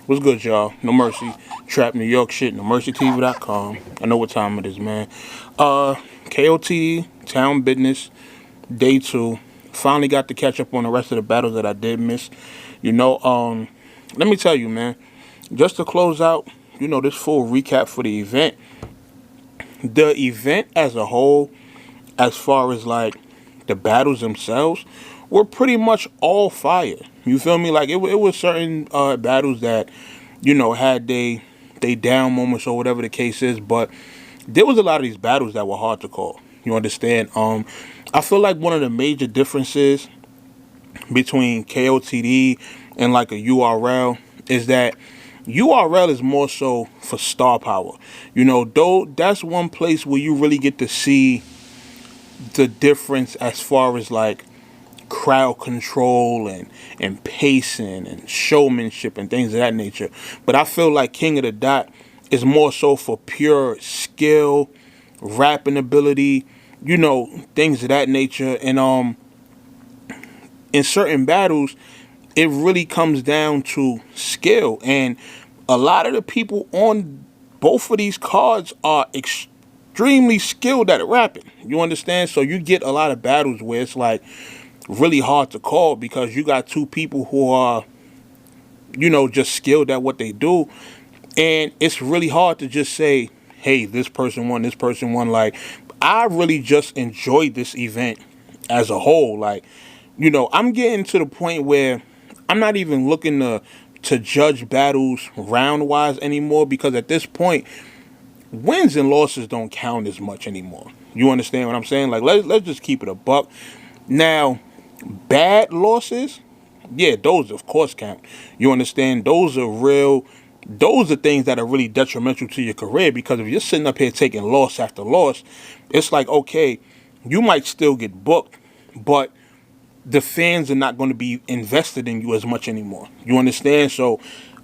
What's good, y'all? No Mercy, Trap New York shit, NoMercyTV.com. I know what time it is, man. KOT, Town Bidness, Day 2. Finally got to catch up on the rest of the battles that I did miss. Let me tell you, man, just to close out, this full recap for the event. The event as a whole, as far as like the battles themselves, were pretty much all fire. You feel me? Like it was certain battles that, had they down moments or whatever the case is, but there was a lot of these battles that were hard to call. You understand? I feel like one of the major differences between KOTD and like a URL is that URL is more so for star power. Though that's one place where you really get to see the difference as far as like crowd control and pacing and showmanship and things of that nature. But I feel like King of the Dot is more so for pure skill, rapping ability, things of that nature. And in certain battles, it really comes down to skill. And a lot of the people on both of these cards are extremely skilled at rapping. You understand? So you get a lot of battles where it's like really hard to call because you got two people who are, just skilled at what they do. And it's really hard to just say, hey, this person won, this person won. Like, I really just enjoyed this event as a whole. Like, I'm getting to the point where I'm not even looking to judge battles round-wise anymore because at this point, wins and losses don't count as much anymore. You understand what I'm saying? Like, let's just keep it a buck. Now, bad losses, yeah, those of course count. You understand? Those are things that are really detrimental to your career because if you're sitting up here taking loss after loss, it's like, okay, you might still get booked, but the fans are not going to be invested in you as much anymore. You understand? So,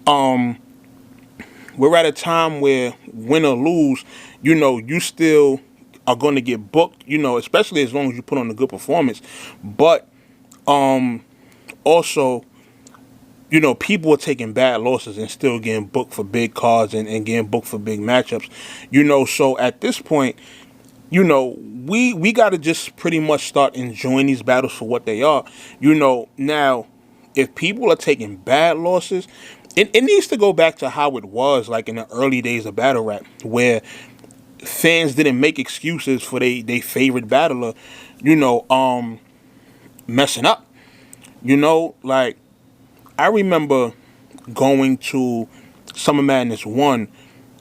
we're at a time where win or lose, you still are going to get booked, especially as long as you put on a good performance. But also, people are taking bad losses and still getting booked for big cards and getting booked for big matchups. So at this point, we got to just pretty much start enjoying these battles for what they are. Now, if people are taking bad losses, it needs to go back to how it was like in the early days of battle rap, where fans didn't make excuses for they favorite battler, messing up. Like, I remember going to Summer Madness 1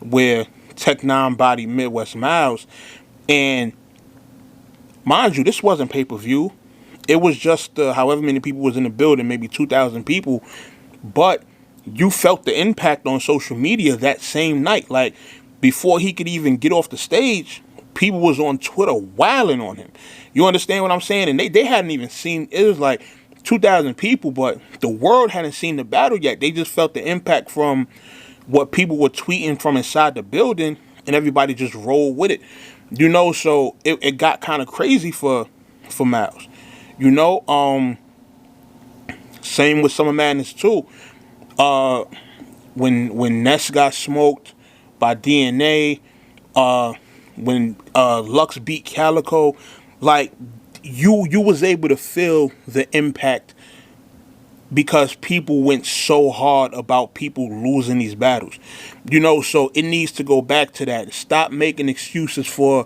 where Tech Nine body Midwest Miles, and mind you, this wasn't pay-per-view. It was just however many people was in the building, maybe 2,000 people, but you felt the impact on social media that same night. Like, before he could even get off the stage, people was on Twitter wailing on him. You understand what I'm saying? And they hadn't even seen, it was like 2,000 people, but the world hadn't seen the battle yet. They just felt the impact from what people were tweeting from inside the building, and everybody just rolled with it. So it got kind of crazy for Miles. Same with Summer Madness 2. When Ness got smoked by DNA, when Lux beat Calico, like you was able to feel the impact because people went so hard about people losing these battles. So it needs to go back to that. Stop making excuses for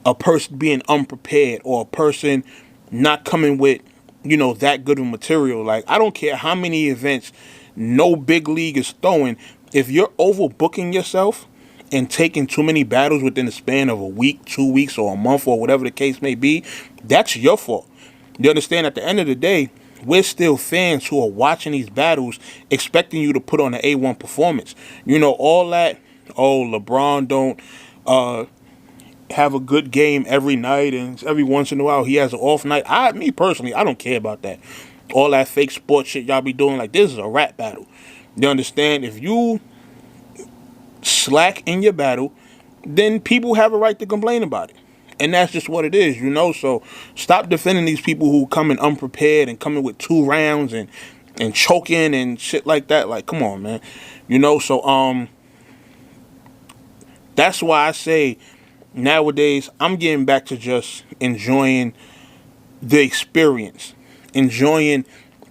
a person being unprepared or a person not coming with, that good of material. Like, I don't care how many events no big league is throwing. If you're overbooking yourself and taking too many battles within the span of a week, 2 weeks, or a month, or whatever the case may be, that's your fault. You understand? At the end of the day, we're still fans who are watching these battles expecting you to put on an A1 performance. All that, LeBron don't have a good game every night and every once in a while he has an off night. Me personally, I don't care about that. All that fake sports shit y'all be doing, like, this is a rap battle. You understand? If you slack in your battle, then people have a right to complain about it. And that's just what it is, So stop defending these people who come in unprepared and coming with 2 rounds and and choking and shit like that. Like, come on, man. So that's why I say nowadays I'm getting back to just enjoying the experience, enjoying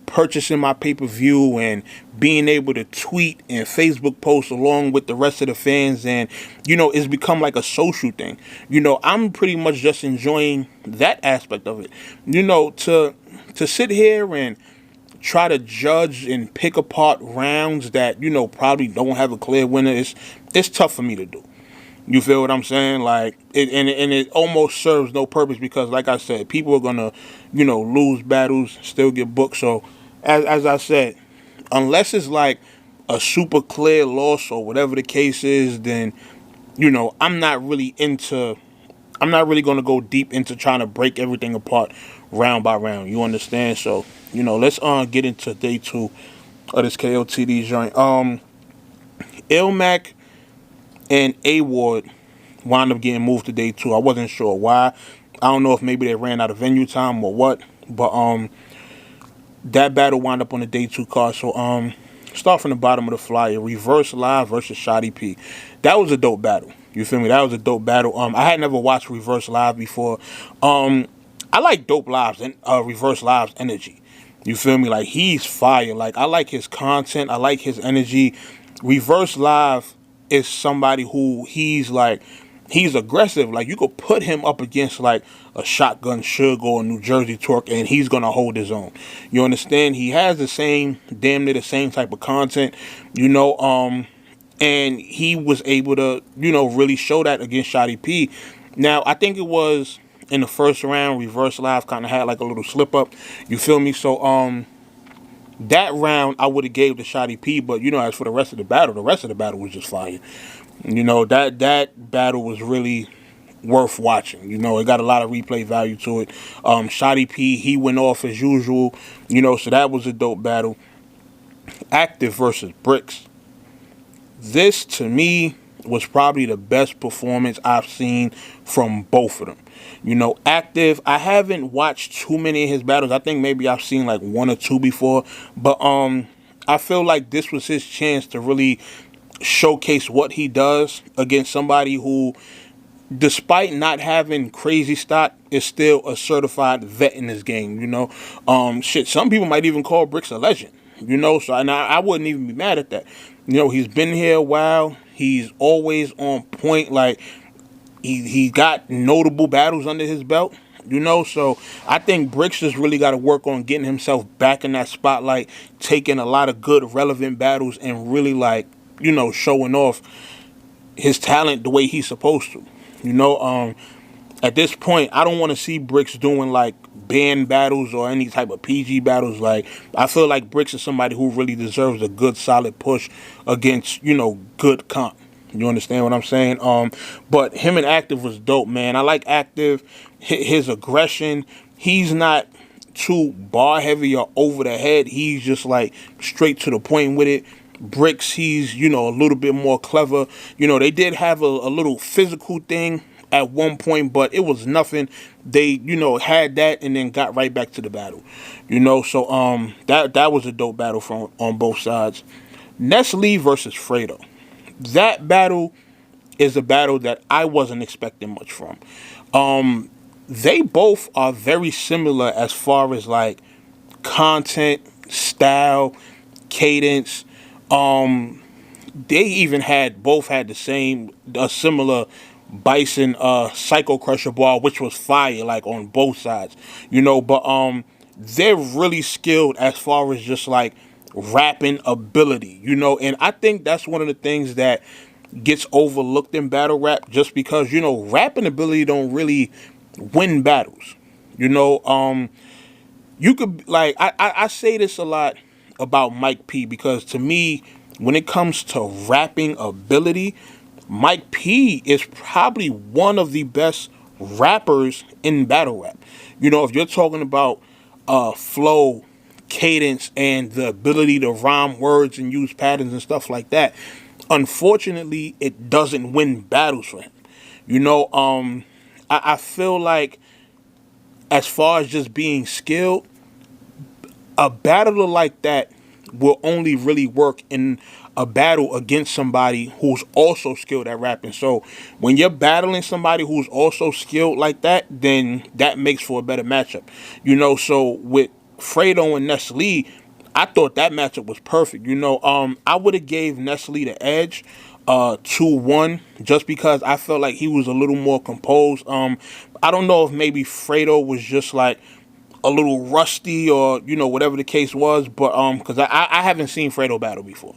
purchasing my pay-per-view and being able to tweet and Facebook post along with the rest of the fans, and it's become like a social thing. I'm pretty much just enjoying that aspect of it. To sit here and try to judge and pick apart rounds that probably don't have a clear winner, it's tough for me to do. You feel what I'm saying? Like, it almost serves no purpose because, like I said, people are gonna, lose battles, still get booked. So, as I said, unless it's like a super clear loss or whatever the case is, then, I'm not really gonna go deep into trying to break everything apart round by round. You understand? So, let's get into day 2 of this KOTD joint. Ilmac and A-Ward wound up getting moved to day 2. I wasn't sure why. I don't know if maybe they ran out of venue time or what. But that battle wound up on the day 2 card. So start from the bottom of the flyer. Reverse Live versus Shotty P. That was a dope battle. You feel me? That was a dope battle. I had never watched Reverse Live before. I like dope lives and Reverse Live's energy. You feel me? Like, he's fire. Like, I like his content. I like his energy. Reverse Live is somebody who he's aggressive. Like, you could put him up against like a Shotgun Sugar or New Jersey Torque and he's gonna hold his own. You understand? He has damn near the same type of content, and he was able to, really show that against Shotty P. Now, I think it was in the first round, Reverse Live kind of had like a little slip up. You feel me? So that round I would have gave to Shotty P, but as for the rest of the battle was just fire. That battle was really worth watching. It got a lot of replay value to it. Shotty P, he went off as usual. So that was a dope battle. Active versus Bricks. This, to me, was probably the best performance I've seen from both of them. Active, I haven't watched too many of his battles. I think maybe I've seen like 1 or 2 before. But I feel like this was his chance to really showcase what he does against somebody who, despite not having crazy stock, is still a certified vet in this game. Some people might even call Bricks a legend. So I wouldn't even be mad at that. He's been here a while. He's always on point. Like, he got notable battles under his belt. So I think Bricks just really got to work on getting himself back in that spotlight, taking a lot of good, relevant battles, and really showing off his talent the way he's supposed to. At this point, I don't want to see Bricks doing like band battles or any type of PG battles. Like, I feel like Bricks is somebody who really deserves a good, solid push against, good comp. You understand what I'm saying? But him and Active was dope, man. I like Active, his aggression. He's not too bar heavy or over the head. He's just like straight to the point with it. Bricks, he's, a little bit more clever. They did have a little physical thing at one point, but it was nothing. They, had that and then got right back to the battle. So that was a dope battle on both sides. Nestle versus Fredo. That battle is a battle that I wasn't expecting much from. They both are very similar as far as like content, style, cadence. They even both had a similar Bison Psycho Crusher bar, which was fire, like on both sides. But they're really skilled as far as just like rapping ability, and I think that's one of the things that gets overlooked in battle rap, just because rapping ability don't really win battles. You could, like, I say this a lot about Mike P, because to me, when it comes to rapping ability, Mike P is probably one of the best rappers in battle rap. If you're talking about flow, cadence, and the ability to rhyme words and use patterns and stuff like that, unfortunately, it doesn't win battles for him. I feel like, as far as just being skilled, a battler like that will only really work in a battle against somebody who's also skilled at rapping. So when you're battling somebody who's also skilled like that, then that makes for a better matchup. So with Fredo and Nestle, I thought that matchup was perfect. I would have gave Nestle the edge 2-1 just because I felt like he was a little more composed. I don't know if maybe Fredo was just like a little rusty or whatever the case was, but because I haven't seen Fredo battle before,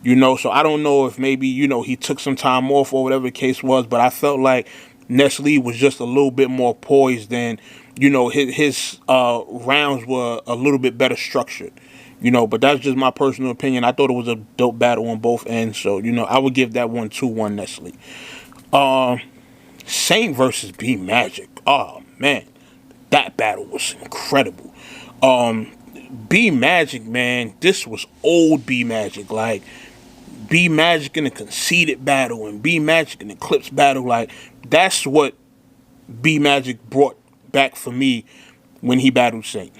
so I don't know if maybe he took some time off or whatever the case was, but I felt like Nestle was just a little bit more poised than his rounds were a little bit better structured. But that's just my personal opinion. I thought it was a dope battle on both ends, so I would give that one 2-1 Nestle. Saint versus B Magic. Oh man, that battle was incredible. B Magic, man, this was old B Magic. Like B Magic in a conceded battle and B Magic in the Clips battle. Like that's what B Magic brought back for me when he battled Saint.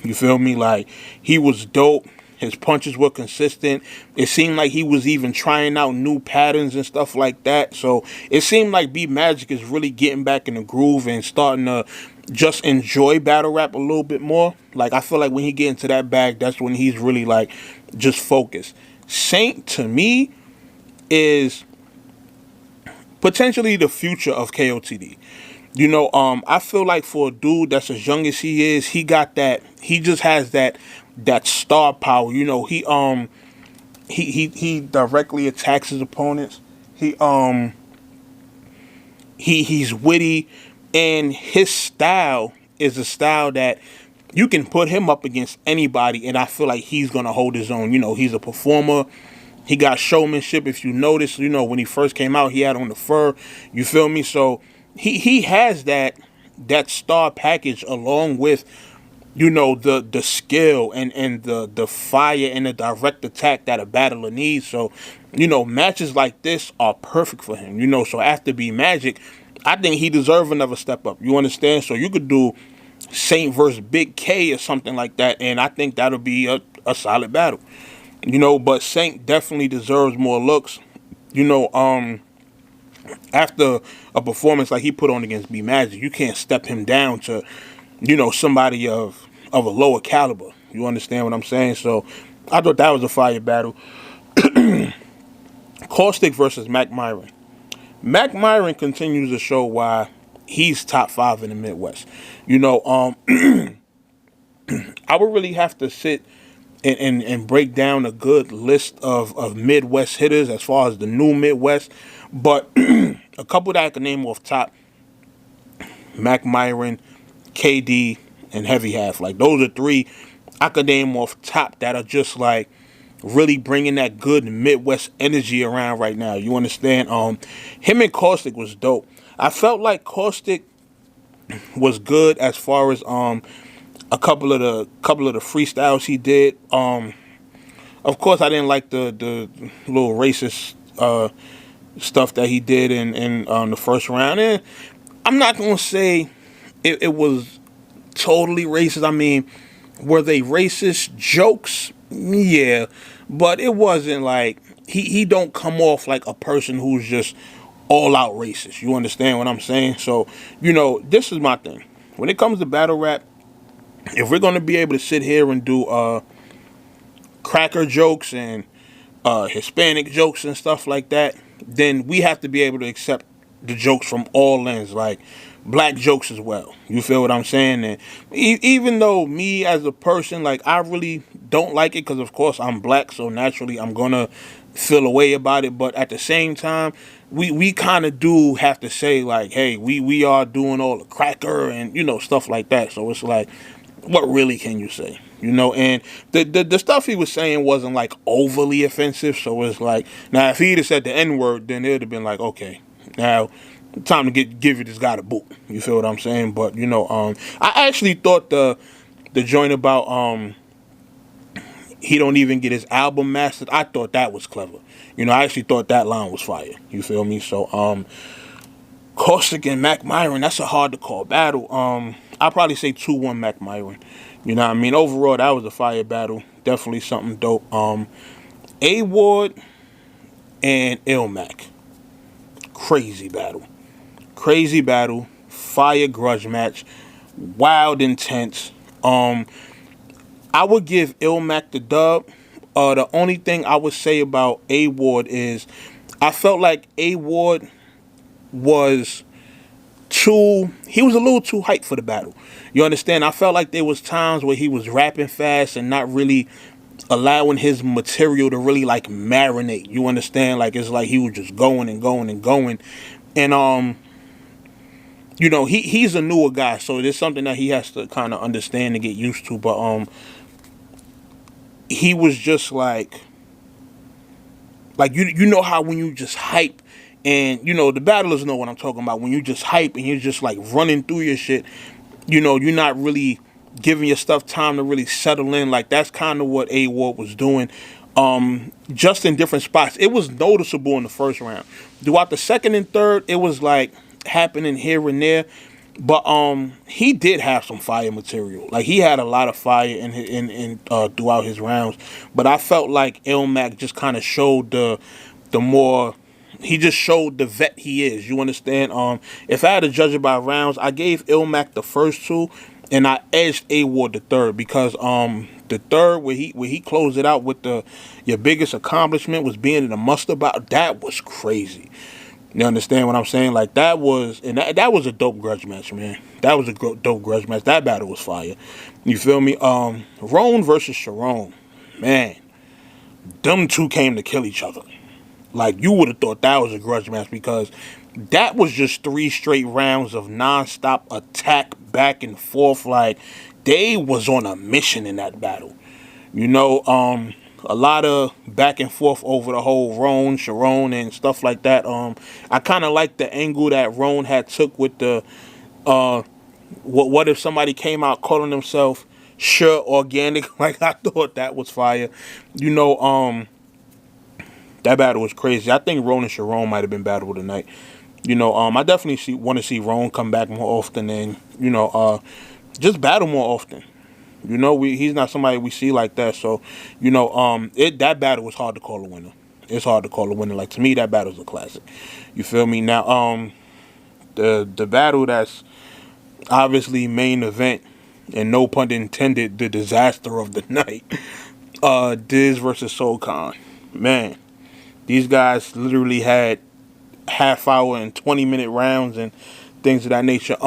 You feel me? Like he was dope. His punches were consistent. It seemed like he was even trying out new patterns and stuff like that. So it seemed like B Magic is really getting back in the groove and starting to just enjoy battle rap a little bit more. Like I feel like when he get into that bag, that's when he's really like just focused. Saint to me is potentially the future of KOTD. I feel like for a dude that's as young as he is, he just has that star power. He directly attacks his opponents. He's witty, and his style is a style that you can put him up against anybody, and I feel like he's gonna hold his own. He's a performer. He got showmanship. If you notice, when he first came out, he had on the fur. You feel me? So he has that star package along with the skill and the fire and the direct attack that a battler needs. So matches like this are perfect for him. So after B Magic, I think he deserves another step up. You understand? So you could do Saint versus Big K or something like that, and I think that'll be a solid battle. But Saint definitely deserves more looks. After a performance like he put on against B Magic, you can't step him down to, somebody of a lower caliber. You understand what I'm saying? So I thought that was a fire battle. Caustic versus Mac Myron. Mac Myron continues to show why he's top 5 in the Midwest. I would really have to sit and break down a good list of Midwest hitters as far as the new Midwest. But a couple that I can name off top: Mac Myron, KD, and Heavy Half. Like those are 3 I could name off top that are just like really bringing that good Midwest energy around right now. You understand? Him and Caustic was dope. I felt like Caustic was good as far as a couple of the freestyles he did. Of course, I didn't like the little racist stuff that he did in the first round. And I'm not gonna say it was totally racist. I mean, were they racist jokes? Yeah, but it wasn't like he don't come off like a person who's just all out racist. You understand what I'm saying? So this is my thing when it comes to battle rap. If we're gonna be able to sit here and do cracker jokes and Hispanic jokes and stuff like that, then we have to be able to accept the jokes from all ends, like black jokes as well. You feel what I'm saying? And even though me as a person, like I really don't like it because of course I'm black, so naturally I'm gonna feel a way about it. But at the same time, we kind of do have to say like, hey, we are doing all the cracker and stuff like that. So it's like, what really can you say? And the stuff he was saying wasn't like overly offensive. So it's like, now if he'd have said the N-word, then it'd have been like, okay, now time to give this guy a boot. You feel what I'm saying? But I actually thought the joint about he don't even get his album mastered, I thought that was clever. I actually thought that line was fire. You feel me? So Caustic and Mac Myron, that's a hard to call battle. I'll probably say 2-1 Mac Myron. You know what I mean? Overall, that was a fire battle. Definitely something dope. A Ward and Ilmac. Crazy battle. Crazy battle. Fire grudge match. Wild intense. I would give Ilmac the dub. The only thing I would say about A Ward is I felt like A Ward was he was a little too hyped for the battle. You understand? I felt like there was times where he was rapping fast and not really allowing his material to really like marinate. You understand? Like it's like he was just going and going and going. And you know, he's a newer guy, so there's something that he has to kind of understand and get used to. But he was just like you know how when you just hype, and you know the battlers know what I'm talking about, when you just hype and you're just like running through your shit, you know, you're not really giving your stuff time to really settle in. Like that's kind of what A Ward was doing, just in different spots. It was noticeable in the first round. Throughout the second and third, it was like happening here and there. But he did have some fire material. Like he had a lot of fire in throughout his rounds. But I felt like Ilmac just kind of showed the more. He just showed the vet he is. You understand? If I had to judge it by rounds, I gave Ilmac the first two, and I edged A Ward the third, because the third where he closed it out with your biggest accomplishment was being in the muster bout. That was crazy. You understand what I'm saying? Like that was a dope grudge match, man. That was a dope grudge match. That battle was fire. You feel me? Roan versus Sharon, man. Them two came to kill each other. Like you would have thought that was a grudge match, because that was just 3 straight rounds of nonstop attack back and forth. Like they was on a mission in that battle. You know, a lot of back and forth over the whole Roan, Sharon, and stuff like that. I kind of like the angle that Roan had took with the, what if somebody came out calling themselves Sure Organic? Like I thought that was fire. You know, that battle was crazy. I think Roan and Sharon might have been battle of the night. You know, I definitely want to see Roan come back more often, and you know, just battle more often. You know, he's not somebody we see like that. So, you know, that battle was hard to call a winner. It's hard to call a winner. Like to me, that battle's a classic. You feel me? Now, the battle that's obviously main event, and no pun intended, the disaster of the night. Diz versus Soul Khan. Man, these guys literally had half-hour and 20-minute rounds and things of that nature.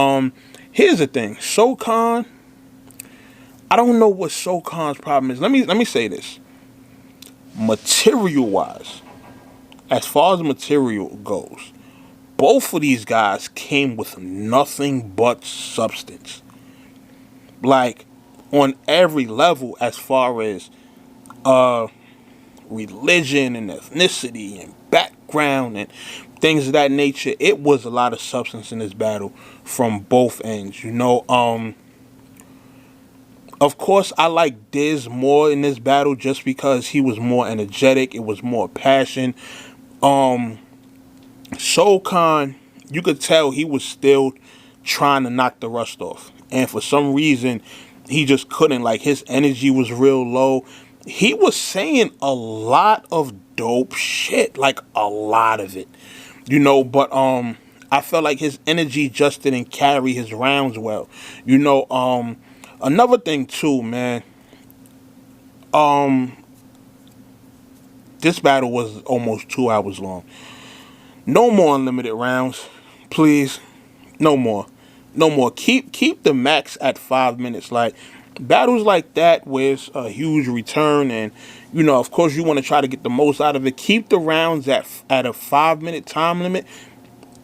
Here's the thing, Soul Khan. I don't know what Soul Khan's problem is. Let me say this. Material-wise, as far as material goes, both of these guys came with nothing but substance. Like, on every level, as far as religion and ethnicity and background and things of that nature, it was a lot of substance in this battle from both ends. You know, of course, I like Diz more in this battle just because he was more energetic. It was more passion. Soul Khan, you could tell he was still trying to knock the rust off. And for some reason, he just couldn't. Like, his energy was real low. He was saying a lot of dope shit. Like, a lot of it. You know, but I felt like his energy just didn't carry his rounds well. You know, another thing too, man. This battle was almost 2 hours long. No more unlimited rounds, please. No more. No more. Keep the max at 5 minutes. Like battles like that where it's a huge return, and you know, of course, you want to try to get the most out of it. Keep the rounds at a 5-minute time limit,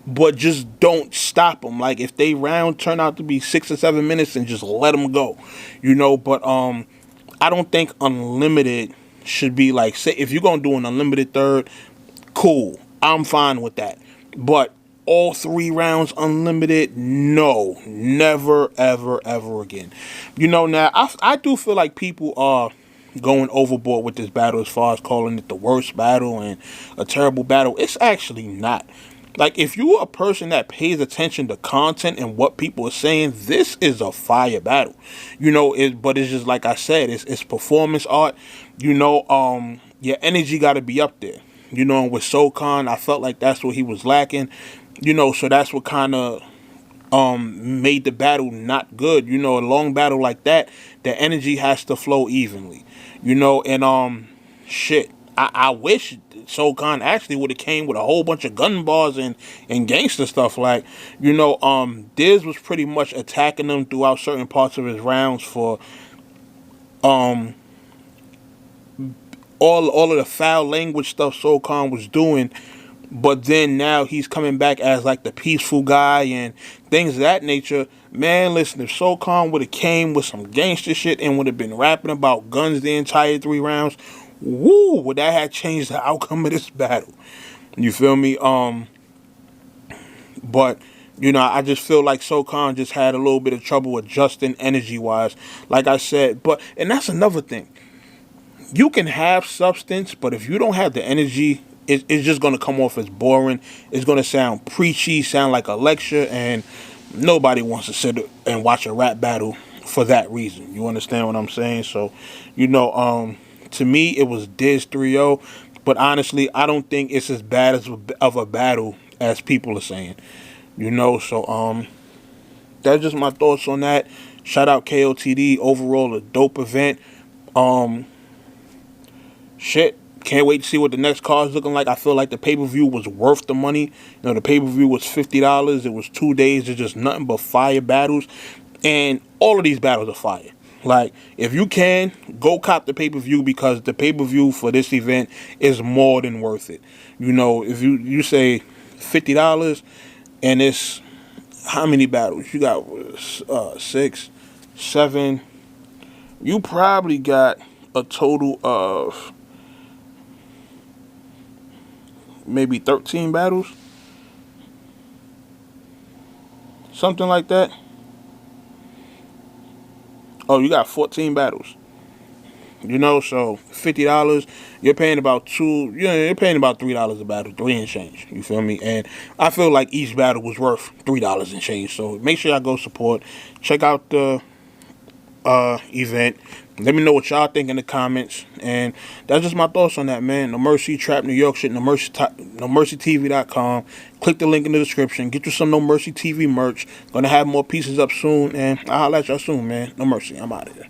but just don't stop them. Like if they round turn out to be 6 or 7 minutes, and just let them go, you know. But I don't think unlimited should be like, say if you're gonna do an unlimited third, cool, I'm fine with that. But all 3 rounds unlimited, no, never, ever, ever again. You know, now I do feel like people are going overboard with this battle as far as calling it the worst battle and a terrible battle. It's actually not. Like, if you're a person that pays attention to content and what people are saying, this is a fire battle. But it's just like I said, it's performance art. Your energy got to be up there. And with SoCon, I felt like that's what he was lacking. So that's what kind of made the battle not good. A long battle like that, the energy has to flow evenly. And shit. I wish SoCon actually would have came with a whole bunch of gun bars and gangster stuff. Like, Diz was pretty much attacking them throughout certain parts of his rounds for all of the foul language stuff SoCon was doing. But then now he's coming back as like the peaceful guy and things of that nature. Man, listen, if SoCon would have came with some gangster shit and would have been rapping about guns the entire 3 rounds, woo, would that have changed the outcome of this battle? You feel me? But I just feel like SoCon just had a little bit of trouble adjusting energy wise, like I said. And that's another thing. You can have substance, but if you don't have the energy, it's just going to come off as boring. It's going to sound preachy, sound like a lecture, and nobody wants to sit and watch a rap battle for that reason. You understand what I'm saying? So, to me, it was Diz 3-0, but honestly, I don't think it's as bad of a battle as people are saying. So that's just my thoughts on that. Shout out KOTD. Overall, a dope event. Shit. Can't wait to see what the next card's looking like. I feel like the pay-per-view was worth the money. The pay-per-view was $50. It was 2 days of just nothing but fire battles. And all of these battles are fire. Like, if you can, go cop the pay-per-view, because the pay-per-view for this event is more than worth it. If you say $50 and it's how many battles? You got 6, 7. You probably got a total of maybe 13 battles, something like that. Oh, you got 14 battles. So $50, you're paying about you're paying about $3 a battle, 3 and change. You feel me? And I feel like each battle was worth $3 and change. So make sure y'all go support. Check out the event. Let me know what y'all think in the comments. And that's just my thoughts on that, man. No Mercy, Trap New York shit, NoMercyTV.com. Click the link in the description. Get you some No Mercy TV merch. Gonna have more pieces up soon. And I'll holler at y'all soon, man. No Mercy. I'm out of here.